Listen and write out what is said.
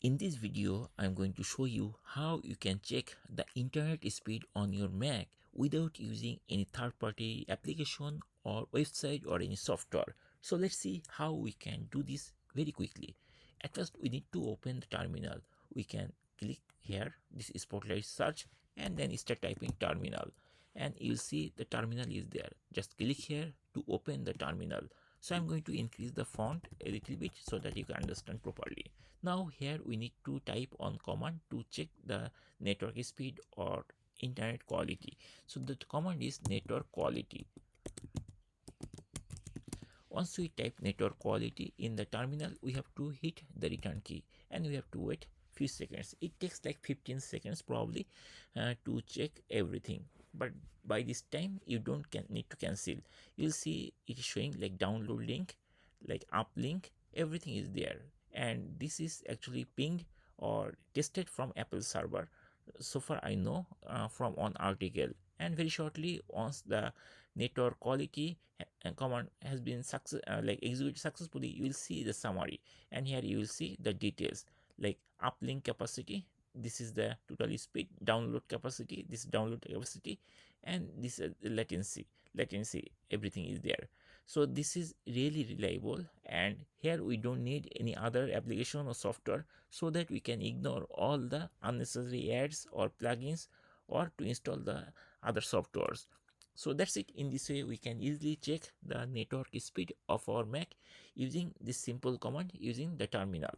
In this video, I'm going to show you how you can check the internet speed on your Mac without using any third-party application or website or any software. So let's see how we can do this very quickly. At first, we need to open the terminal. We can click here, this is Spotlight search, and then start typing terminal. And you'll see the terminal is there. Just click here to open the terminal. So I'm going to increase the font a little bit so that you can understand properly. Now here we need to type on command to check the network speed or internet quality. So the command is network quality. Once we type network quality in the terminal, we have to hit the return key and we have to wait few seconds. It takes like 15 seconds probably to check everything, but by this time you don't need to cancel. You'll see it is showing like download link, like up link, everything is there, and this is actually pinged or tested from Apple server. So far I know from one article, and very shortly once the network quality command has been like executed successfully, you will see the summary, and here you will see the details like uplink capacity, this is the total speed, download capacity, this download capacity, and this latency, everything is there. So this is really reliable, and here we don't need any other application or software, so that we can ignore all the unnecessary ads or plugins or to install the other softwares. So that's it. In this way we can easily check the network speed of our Mac using this simple command using the terminal.